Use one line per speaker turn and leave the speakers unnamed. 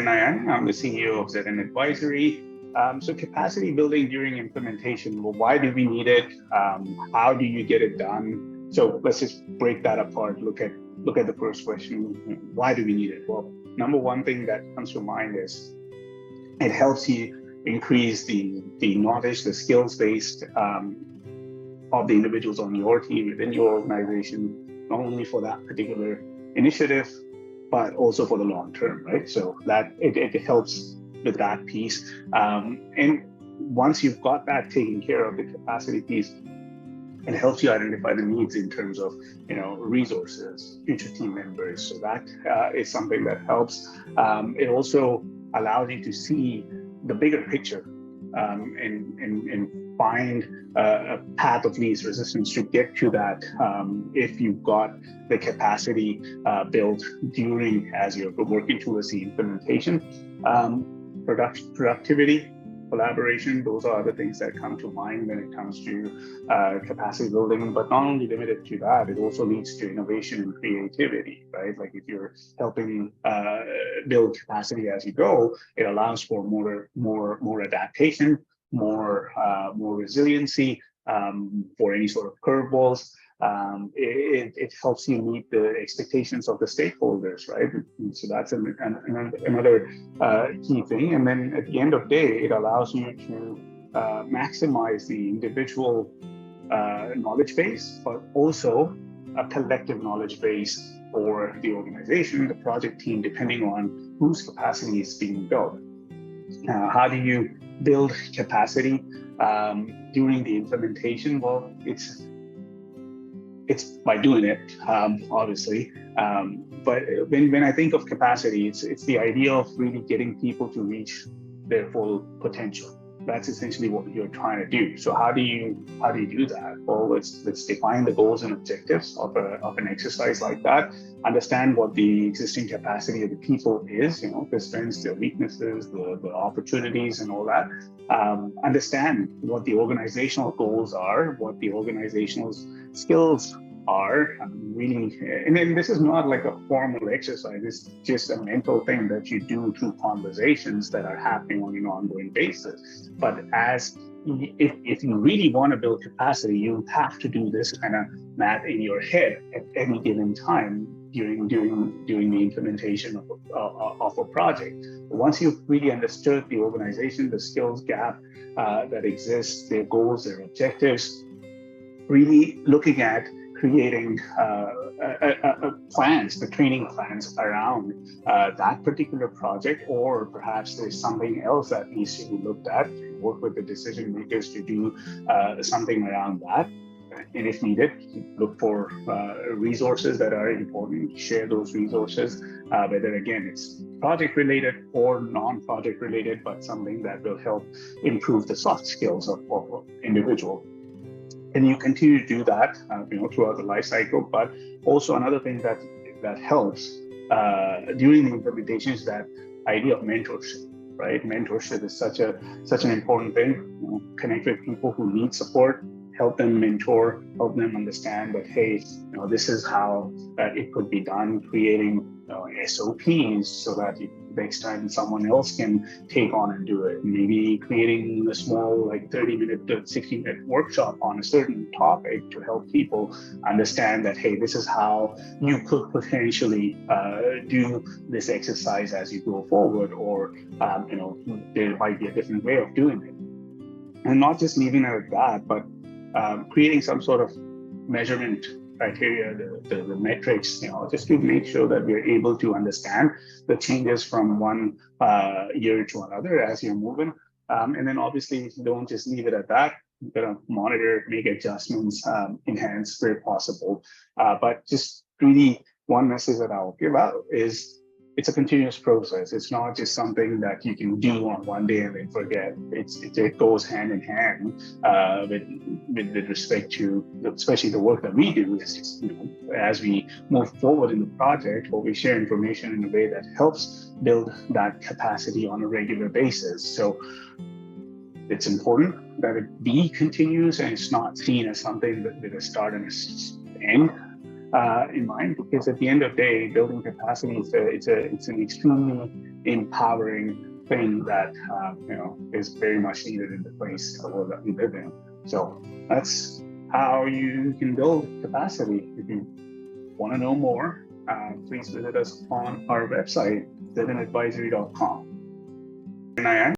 Nayani. I'm the CEO of Zain Advisory. So capacity building during implementation, well, why do we need it? How do you get it done? So let's just break that apart. Look at the first question. Why do we need it? Well, number one thing that comes to mind is it helps you increase the knowledge, the skills based of the individuals on your team within your organization, not only for that particular initiative, but also for the long term, right? So that it helps with that piece. And once you've got that taken care of, the capacity piece, it helps you identify the needs in terms of, resources, future team members. So that is something that helps. It also allows you to see the bigger picture and find a path of least resistance to get to that if you've got the capacity built during as you're working towards the implementation. Productivity, collaboration, those are the things that come to mind when it comes to capacity building, but not only limited to that, it also leads to innovation and creativity, right? Like if you're helping build capacity as you go, it allows for more adaptation, more resiliency for any sort of curveballs. It helps you meet the expectations of the stakeholders, right? And so that's another key thing. And then at the end of the day, it allows you to maximize the individual knowledge base, but also a collective knowledge base for the organization, the project team, depending on whose capacity is being built. How do you build capacity during the implementation? Well, it's by doing it, obviously. But when I think of capacity, it's the idea of really getting people to reach their full potential. That's essentially what you're trying to do. So how do you do that? Well, let's define the goals and objectives of an exercise like that. Understand what the existing capacity of the people is, their strengths, their weaknesses, the opportunities, and all that. Understand what the organizational goals are, what the organizational skills are, really. And then this is not like a formal exercise. It's just a mental thing that you do through conversations that are happening on an ongoing basis. But if you really want to build capacity, you have to do this kind of math in your head at any given time during the implementation of a project. Once you've really understood the organization, the skills gap that exists, their goals, their objectives, really looking at creating plans, the training plans around that particular project, or perhaps there's something else that needs to be looked at. Work with the decision makers to do something around that. And if needed, look for resources that are important, share those resources, whether again it's project related or non-project related, but something that will help improve the soft skills of individual. And you continue to do that, throughout the life cycle. But also another thing that helps during the implementation is that idea of mentorship. Right, mentorship is such an important thing. Connect with people who need support, help them mentor, help them understand that, hey, this is how it could be done. Creating SOPs so that next time someone else can take on and do it. Maybe creating a small 30-minute to 60-minute workshop on a certain topic to help people understand that, hey, this is how you could potentially do this exercise as you go forward, or there might be a different way of doing it. And not just leaving it at that, but creating some sort of measurement criteria, the metrics, just to make sure that we're able to understand the changes from one year to another as you're moving. And then obviously don't just leave it at that. You're going to monitor, make adjustments, enhance where possible. But just really one message that I'll give out is it's a continuous process. It's not just something that you can do on one day and then forget. It goes hand in hand with respect to, especially the work that we do. Is just, as we move forward in the project, or we share information in a way that helps build that capacity on a regular basis. So it's important that it be continuous and it's not seen as something with a start and an end. in mind, because at the end of the day, building capacity it's an extremely empowering thing that is very much needed in the place of the world that we live in. So that's how you can build capacity. If you want to know more, please visit us on our website, zainadvisory.com.